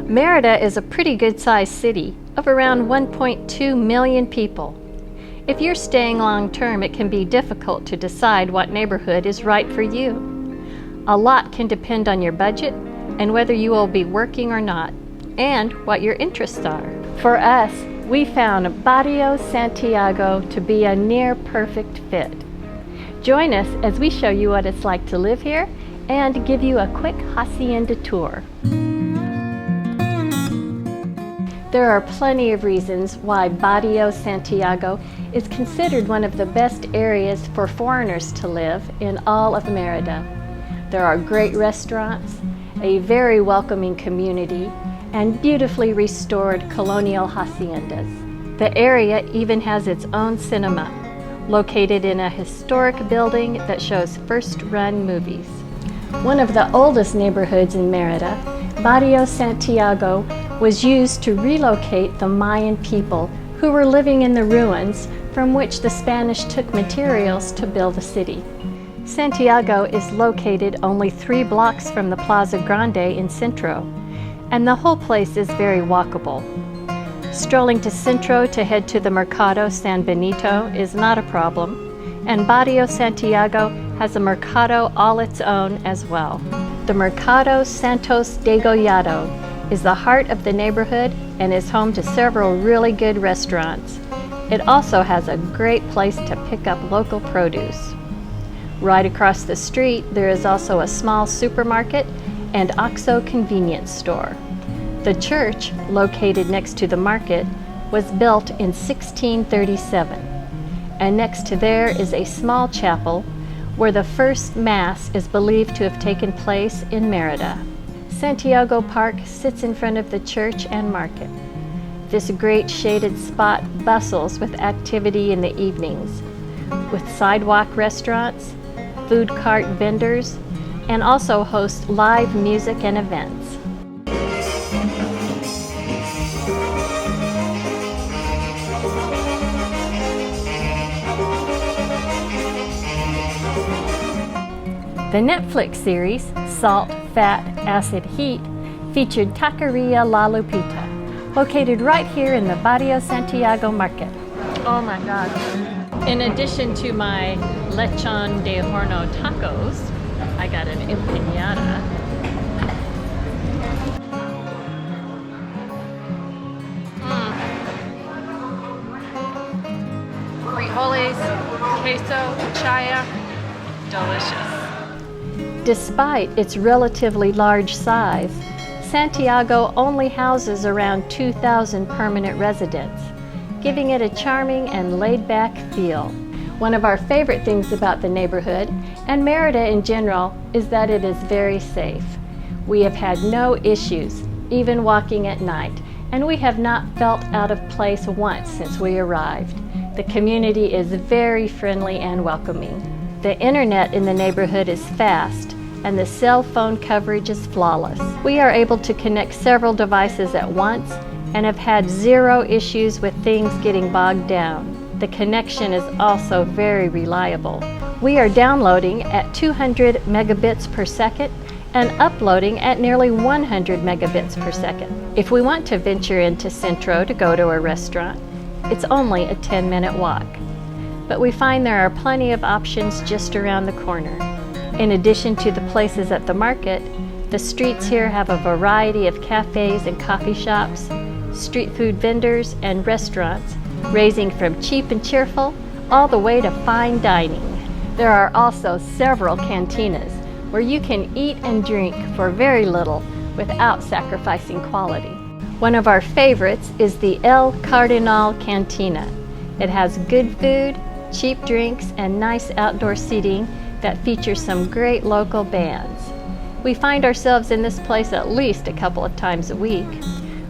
Merida is a pretty good-sized city of around 1.2 million people. If you're staying long-term, it can be difficult to decide what neighborhood is right for you. A lot can depend on your budget and whether you will be working or not, and what your interests are. For us, we found Barrio Santiago to be a near-perfect fit. Join us as we show you what it's like to live here and give you a quick Hacienda tour. There are plenty of reasons why Barrio Santiago is considered one of the best areas for foreigners to live in all of Merida. There are great restaurants, a very welcoming community, and beautifully restored colonial haciendas. The area even has its own cinema, located in a historic building that shows first-run movies. One of the oldest neighborhoods in Merida, Barrio Santiago, was used to relocate the Mayan people who were living in the ruins from which the Spanish took materials to build the city. Santiago is located only 3 blocks from the Plaza Grande in Centro, and the whole place is very walkable. Strolling to Centro to head to the Mercado San Benito is not a problem, and Barrio Santiago has a Mercado all its own as well. The Mercado Santos Degollado is the heart of the neighborhood and is home to several really good restaurants. It also has a great place to pick up local produce. Right across the street, there is also a small supermarket and OXXO convenience store. The church, located next to the market, was built in 1637, and next to there is a small chapel where the first Mass is believed to have taken place in Merida. Santiago Park sits in front of the church and market. This great shaded spot bustles with activity in the evenings, with sidewalk restaurants, food cart vendors, and also hosts live music and events. The Netflix series, Salt, Fat, Acid, Heat, featured Taqueria La Lupita, located right here in the Barrio Santiago market. Oh my God. In addition to my lechon de horno tacos, I got an empanada. Frijoles, queso, chaya, delicious. Despite its relatively large size, Santiago only houses around 2,000 permanent residents, giving it a charming and laid-back feel. One of our favorite things about the neighborhood, and Merida in general, is that it is very safe. We have had no issues, even walking at night, and we have not felt out of place once since we arrived. The community is very friendly and welcoming. The internet in the neighborhood is fast, and the cell phone coverage is flawless. We are able to connect several devices at once and have had 0 issues with things getting bogged down. The connection is also very reliable. We are downloading at 200 megabits per second and uploading at nearly 100 megabits per second. If we want to venture into Centro to go to a restaurant, it's only a 10-minute walk. But we find there are plenty of options just around the corner. In addition to the places at the market, the streets here have a variety of cafes and coffee shops, street food vendors, and restaurants, ranging from cheap and cheerful all the way to fine dining. There are also several cantinas where you can eat and drink for very little without sacrificing quality. One of our favorites is the El Cardinal Cantina. It has good food, cheap drinks, and nice outdoor seating that features some great local bands. We find ourselves in this place at least a couple of times a week.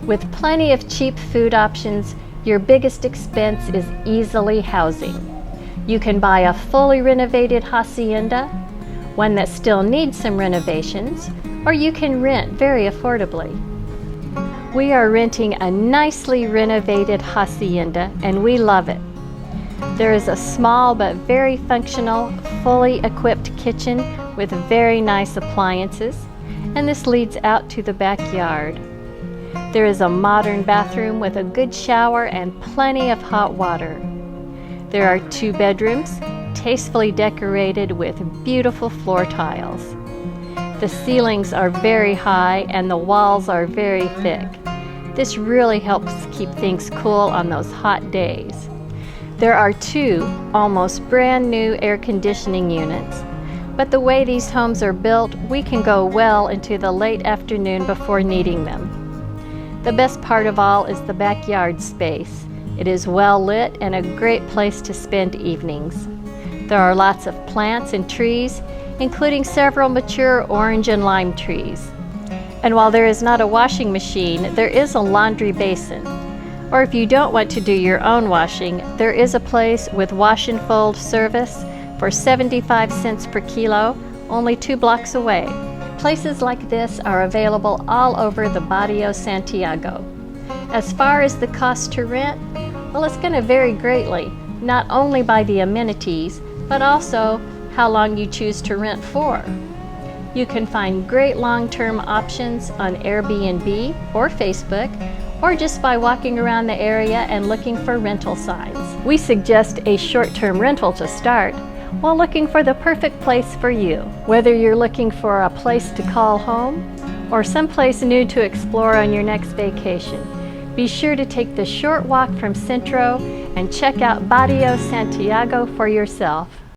With plenty of cheap food options, your biggest expense is easily housing. You can buy a fully renovated hacienda, one that still needs some renovations, or you can rent very affordably. We are renting a nicely renovated hacienda and we love it. There is a small but very functional, fully equipped kitchen with very nice appliances, and this leads out to the backyard. There is a modern bathroom with a good shower and plenty of hot water. There are 2 bedrooms, tastefully decorated with beautiful floor tiles. The ceilings are very high and the walls are very thick. This really helps keep things cool on those hot days. There are 2 almost brand new air conditioning units, but the way these homes are built, we can go well into the late afternoon before needing them. The best part of all is the backyard space. It is well lit and a great place to spend evenings. There are lots of plants and trees, including several mature orange and lime trees. And while there is not a washing machine, there is a laundry basin. Or if you don't want to do your own washing, there is a place with wash and fold service for 75 cents per kilo, only 2 blocks away. Places like this are available all over the Barrio Santiago. As far as the cost to rent, well, it's going to vary greatly, not only by the amenities, but also how long you choose to rent for. You can find great long-term options on Airbnb or Facebook, or just by walking around the area and looking for rental signs. We suggest a short-term rental to start, while looking for the perfect place for you. Whether you're looking for a place to call home or someplace new to explore on your next vacation, be sure to take the short walk from Centro and check out Barrio Santiago for yourself.